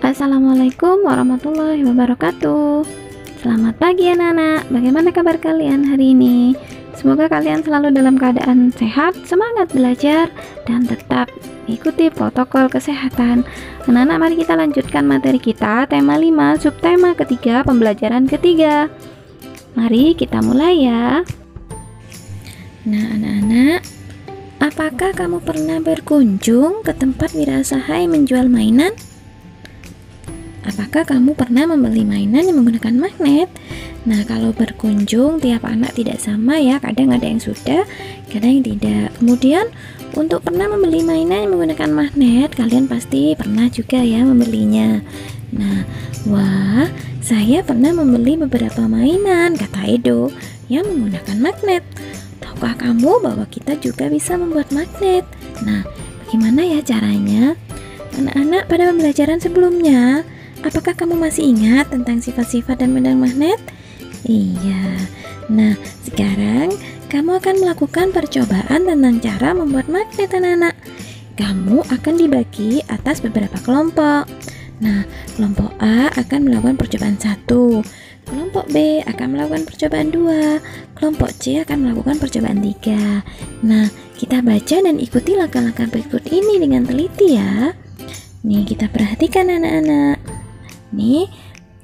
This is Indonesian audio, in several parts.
Assalamualaikum warahmatullahi wabarakatuh. Selamat pagi anak-anak. Bagaimana kabar kalian hari ini? Semoga kalian selalu dalam keadaan sehat, semangat belajar, dan tetap ikuti protokol kesehatan. Anak-anak, mari kita lanjutkan materi kita, tema 5, subtema ketiga, pembelajaran ketiga. Mari kita mulai ya. Nah anak-anak, apakah kamu pernah berkunjung ke tempat wirausaha yang menjual mainan? Apakah kamu pernah membeli mainan yang menggunakan magnet? Nah, kalau berkunjung tiap anak tidak sama ya, kadang ada yang sudah, kadang yang tidak. Kemudian untuk pernah membeli mainan yang menggunakan magnet, kalian pasti pernah juga ya membelinya. Nah, wah, saya pernah membeli beberapa mainan, kata Edo, yang menggunakan magnet. Tahukah kamu bahwa kita juga bisa membuat magnet? Nah, bagaimana ya caranya? Anak-anak, pada pembelajaran sebelumnya, apakah kamu masih ingat tentang sifat-sifat dan medan magnet? Iya. Nah, sekarang kamu akan melakukan percobaan tentang cara membuat magnet anak-anak. Kamu akan dibagi atas beberapa kelompok. Nah, kelompok A akan melakukan percobaan 1, kelompok B akan melakukan percobaan 2, kelompok C akan melakukan percobaan 3. Nah, kita baca dan ikuti langkah-langkah berikut ini dengan teliti ya. Nih, kita perhatikan anak-anak. Ini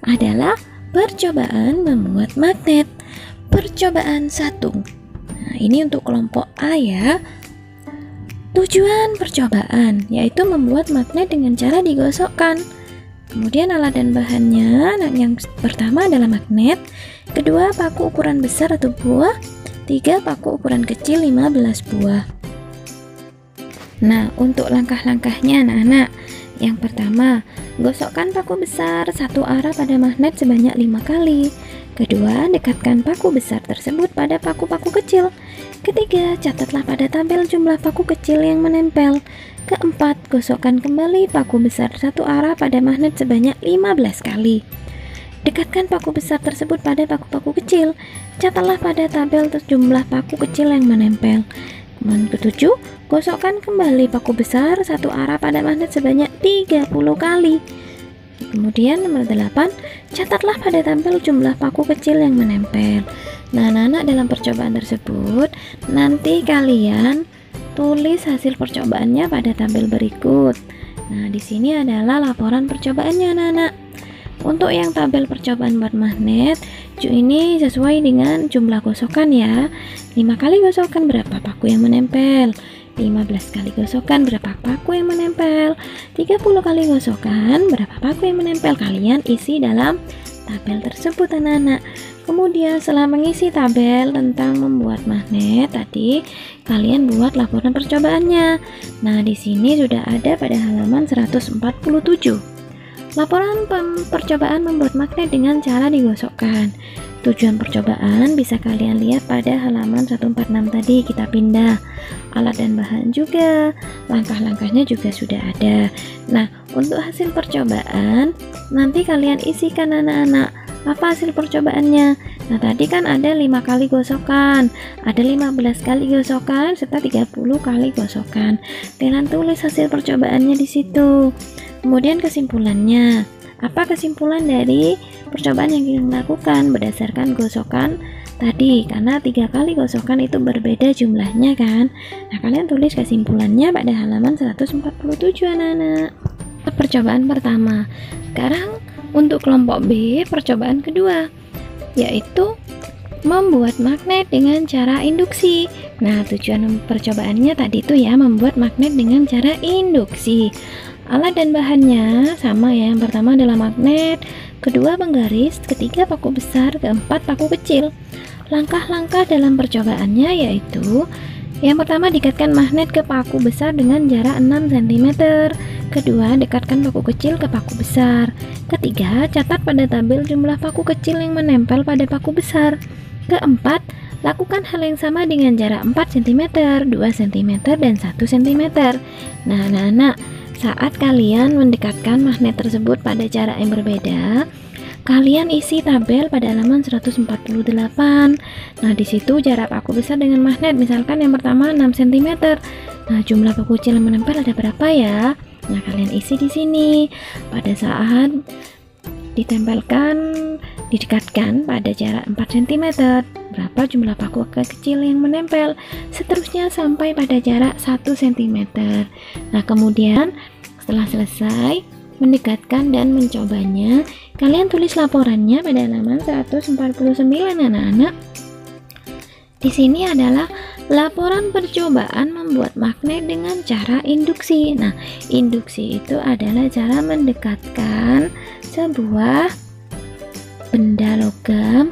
adalah percobaan membuat magnet. Percobaan 1. Nah, ini untuk kelompok A ya. Tujuan percobaan yaitu membuat magnet dengan cara digosokkan. Kemudian alat dan bahannya, nah, yang pertama adalah magnet, kedua paku ukuran besar atau buah, 3 paku ukuran kecil 15 buah. Nah, untuk langkah-langkahnya anak-anak, yang pertama, gosokkan paku besar satu arah pada magnet sebanyak 5 kali. Kedua, dekatkan paku besar tersebut pada paku-paku kecil. Ketiga, catatlah pada tabel jumlah paku kecil yang menempel. Keempat, gosokkan kembali paku besar satu arah pada magnet sebanyak 15 kali. Dekatkan paku besar tersebut pada paku-paku kecil. Catatlah pada tabel jumlah paku kecil yang menempel. Kemudian ketujuh, gosokkan kembali paku besar satu arah pada magnet sebanyak 30 kali. Kemudian nomor 8, catatlah pada tabel jumlah paku kecil yang menempel. Nah, anak-anak, dalam percobaan tersebut nanti kalian tulis hasil percobaannya pada tabel berikut. Nah, di sini adalah laporan percobaannya anak-anak. Untuk yang tabel percobaan buat magnet, ini sesuai dengan jumlah gosokan ya. 5 kali gosokan berapa paku yang menempel, 15 kali gosokan berapa paku yang menempel, 30 kali gosokan berapa paku yang menempel. Kalian isi dalam tabel tersebut anak-anak. Kemudian setelah mengisi tabel tentang membuat magnet tadi, kalian buat laporan percobaannya. Nah, di sini sudah ada pada halaman 147. Laporan percobaan membuat magnet dengan cara digosokkan. Tujuan percobaan bisa kalian lihat pada halaman 146 tadi, kita pindah. Alat dan bahan juga, langkah-langkahnya juga sudah ada. Nah, untuk hasil percobaan nanti kalian isikan anak-anak. Apa hasil percobaannya? Nah, tadi kan ada 5 kali gosokan, ada 15 kali gosokan, serta 30 kali gosokan. Kalian tulis hasil percobaannya di situ. Kemudian kesimpulannya, apa kesimpulan dari percobaan yang kita lakukan berdasarkan gosokan tadi? Karena 3 kali gosokan itu berbeda jumlahnya kan. Nah, kalian tulis kesimpulannya pada halaman 147 anak-anak. Percobaan pertama. Sekarang untuk kelompok B, percobaan kedua, yaitu membuat magnet dengan cara induksi. Nah, tujuan percobaannya tadi itu ya, membuat magnet dengan cara induksi. Alat dan bahannya sama ya, yang pertama adalah magnet, kedua penggaris, ketiga paku besar, keempat paku kecil. Langkah-langkah dalam percobaannya yaitu, yang pertama, dekatkan magnet ke paku besar dengan jarak 6 cm. Kedua, dekatkan paku kecil ke paku besar. Ketiga, catat pada tabel jumlah paku kecil yang menempel pada paku besar. Keempat, lakukan hal yang sama dengan jarak 4 cm, 2 cm, dan 1 cm. Nah, anak-anak, saat kalian mendekatkan magnet tersebut pada jarak yang berbeda, kalian isi tabel pada halaman 148. Nah, di situ jarak paku besar dengan magnet, misalkan yang pertama 6 cm. Nah, jumlah paku kecil yang menempel ada berapa ya? Nah, kalian isi di sini. Pada saat ditempelkan, didekatkan pada jarak 4 cm, berapa jumlah paku kecil yang menempel, seterusnya sampai pada jarak 1 cm. Nah, kemudian setelah selesai mendekatkan dan mencobanya, kalian tulis laporannya pada halaman 149 anak-anak. Di sini adalah laporan percobaan membuat magnet dengan cara induksi. Nah, induksi itu adalah cara mendekatkan sebuah benda logam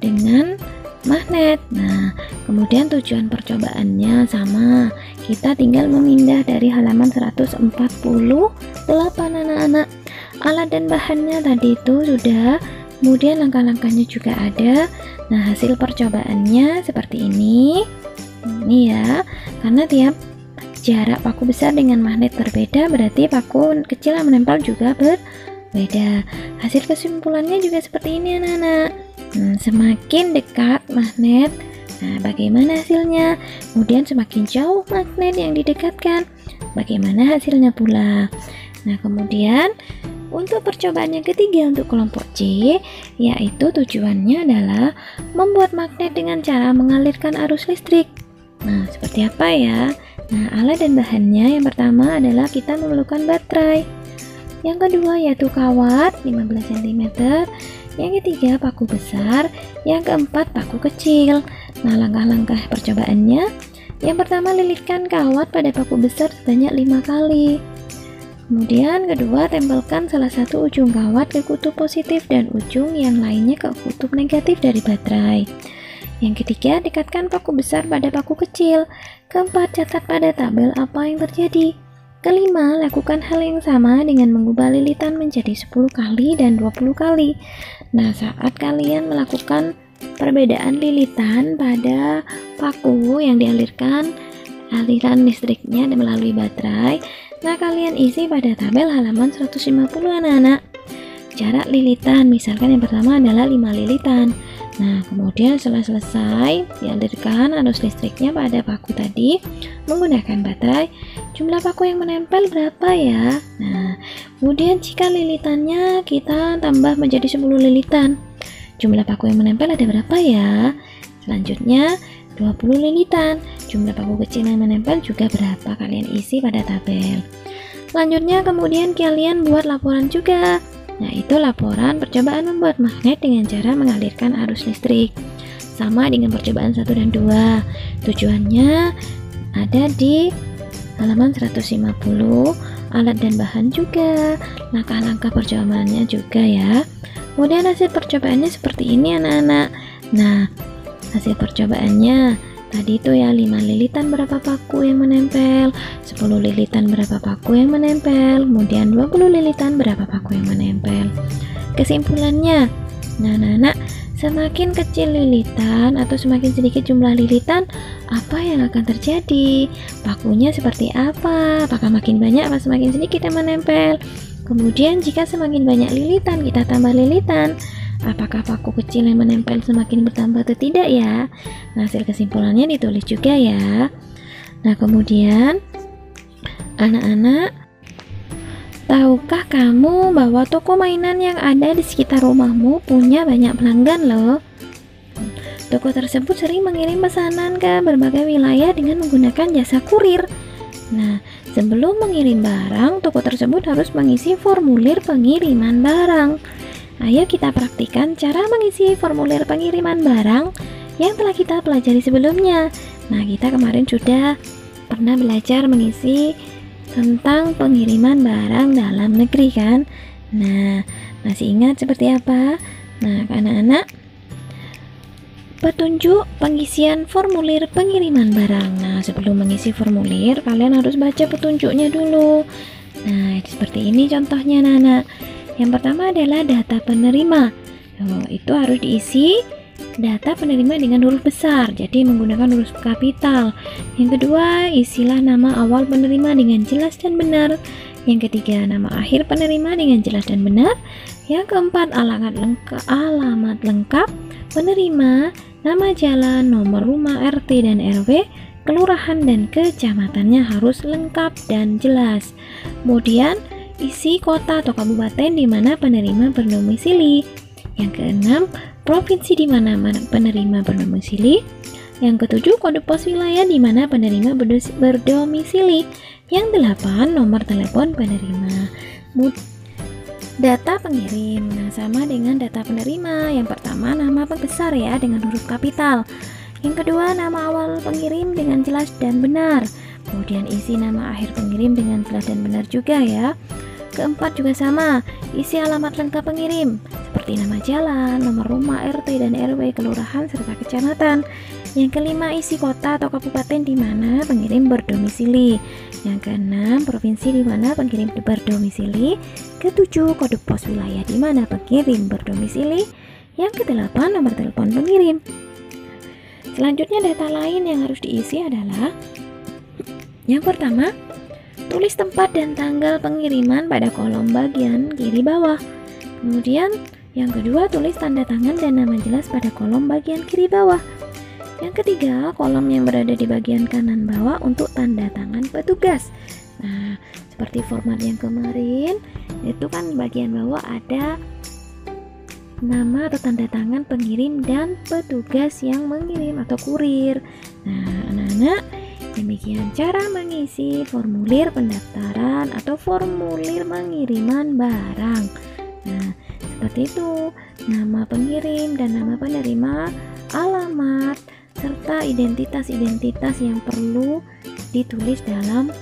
dengan magnet. Nah, kemudian tujuan percobaannya sama. Kita tinggal memindah dari halaman 148 anak-anak. Alat dan bahannya tadi itu sudah, kemudian langkah-langkahnya juga ada. Nah, hasil percobaannya seperti ini. Ini ya, karena tiap jarak paku besar dengan magnet berbeda, berarti paku kecil yang menempel juga berbeda. Hasil kesimpulannya juga seperti ini anak-anak. Semakin dekat magnet, nah bagaimana hasilnya? Kemudian semakin jauh magnet yang didekatkan, bagaimana hasilnya pula? Nah, kemudian untuk percobaan yang ketiga untuk kelompok C, yaitu tujuannya adalah membuat magnet dengan cara mengalirkan arus listrik. Nah, seperti apa ya? Nah, alat dan bahannya yang pertama adalah kita memerlukan baterai. Yang kedua yaitu kawat 15 cm. Yang ketiga paku besar. Yang keempat paku kecil. Nah, langkah-langkah percobaannya. Yang pertama, lilitkan kawat pada paku besar sebanyak 5 kali. Kemudian kedua, tempelkan salah satu ujung kawat ke kutub positif dan ujung yang lainnya ke kutub negatif dari baterai. Yang ketiga, dekatkan paku besar pada paku kecil. Keempat, catat pada tabel apa yang terjadi. Kelima, lakukan hal yang sama dengan mengubah lilitan menjadi 10 kali dan 20 kali. Nah, saat kalian melakukan perbedaan lilitan pada paku yang dialirkan aliran listriknya melalui baterai, nah kalian isi pada tabel halaman 150 anak-anak. Jarak lilitan, misalkan yang pertama adalah 5 lilitan. Nah, kemudian setelah selesai dialirkan arus listriknya pada paku tadi menggunakan baterai, jumlah paku yang menempel berapa ya? Nah, kemudian jika lilitannya kita tambah menjadi 10 lilitan, jumlah paku yang menempel ada berapa ya? Selanjutnya 20 lilitan, jumlah paku kecil yang menempel juga berapa? Kalian isi pada tabel. Selanjutnya kemudian kalian buat laporan juga. Nah, itu laporan percobaan membuat magnet dengan cara mengalirkan arus listrik. Sama dengan percobaan 1 dan 2. Tujuannya ada di halaman 150, alat dan bahan juga, langkah-langkah percobaannya juga ya. Kemudian hasil percobaannya seperti ini anak-anak. Nah, hasil percobaannya tadi itu ya, 5 lilitan berapa paku yang menempel, 10 lilitan berapa paku yang menempel, kemudian 20 lilitan berapa paku yang menempel. Kesimpulannya, nah anak-anak, semakin kecil lilitan atau semakin sedikit jumlah lilitan, apa yang akan terjadi? Pakunya seperti apa? Apakah makin banyak atau semakin sedikit yang menempel? Kemudian jika semakin banyak lilitan, kita tambah lilitan, apakah paku kecil yang menempel semakin bertambah atau tidak ya? Nah, hasil kesimpulannya ditulis juga ya. Nah, kemudian anak-anak, tahukah kamu bahwa toko mainan yang ada di sekitar rumahmu punya banyak pelanggan loh? Toko tersebut sering mengirim pesanan ke berbagai wilayah dengan menggunakan jasa kurir. Nah, sebelum mengirim barang, toko tersebut harus mengisi formulir pengiriman barang. Ayo kita praktikkan cara mengisi formulir pengiriman barang yang telah kita pelajari sebelumnya. Nah, kita kemarin sudah pernah belajar mengisi tentang pengiriman barang dalam negeri kan? Nah, masih ingat seperti apa? Nah, anak-anak, petunjuk pengisian formulir pengiriman barang. Nah, sebelum mengisi formulir, kalian harus baca petunjuknya dulu. Nah, seperti ini contohnya anak-anak. Yang pertama adalah data penerima. Itu harus diisi data penerima dengan huruf besar, jadi menggunakan huruf kapital. Yang kedua, isilah nama awal penerima dengan jelas dan benar. Yang ketiga, nama akhir penerima dengan jelas dan benar. Yang keempat, alamat lengkap penerima, nama jalan, nomor rumah, RT dan RW, kelurahan dan kecamatannya harus lengkap dan jelas. Kemudian isi kota atau kabupaten di mana penerima berdomisili. Yang keenam, provinsi di mana penerima berdomisili. Yang ketujuh, kode pos wilayah di mana penerima berdomisili. Yang delapan, nomor telepon penerima. Data pengirim, nah sama dengan data penerima. Yang pertama, nama besar ya dengan huruf kapital. Yang kedua, nama awal pengirim dengan jelas dan benar. Kemudian isi nama akhir pengirim dengan jelas dan benar juga ya. Keempat juga sama, isi alamat lengkap pengirim seperti nama jalan, nomor rumah, RT dan RW, kelurahan serta kecamatan. Yang kelima, isi kota atau kabupaten di mana pengirim berdomisili. Yang keenam, provinsi di mana pengirim berdomisili. Ketujuh, kode pos wilayah di mana pengirim berdomisili. Yang kedelapan, nomor telepon pengirim. Selanjutnya, data lain yang harus diisi adalah yang pertama, tulis tempat dan tanggal pengiriman pada kolom bagian kiri bawah. Kemudian yang kedua, tulis tanda tangan dan nama jelas pada kolom bagian kiri bawah. Yang ketiga, kolom yang berada di bagian kanan bawah untuk tanda tangan petugas. Nah, seperti format yang kemarin, itu kan bagian bawah ada nama atau tanda tangan pengirim dan petugas yang mengirim atau kurir. Nah, anak-anak, demikian cara mengisi formulir pendaftaran atau formulir pengiriman barang. Nah, seperti itu, nama pengirim dan nama penerima, alamat, serta identitas-identitas yang perlu ditulis dalam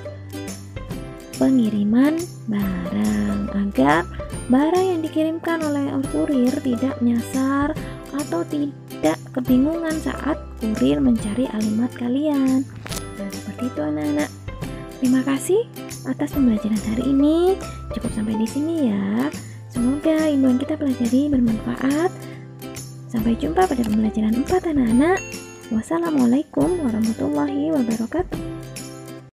pengiriman barang agar barang yang dikirimkan oleh kurir tidak nyasar atau tidak kebingungan saat kurir mencari alamat kalian. Nah, seperti itu anak-anak. Terima kasih atas pembelajaran hari ini. Cukup sampai di sini ya. Semoga ilmu yang kita pelajari bermanfaat. Sampai jumpa pada pembelajaran 4 anak-anak. Wassalamualaikum warahmatullahi wabarakatuh.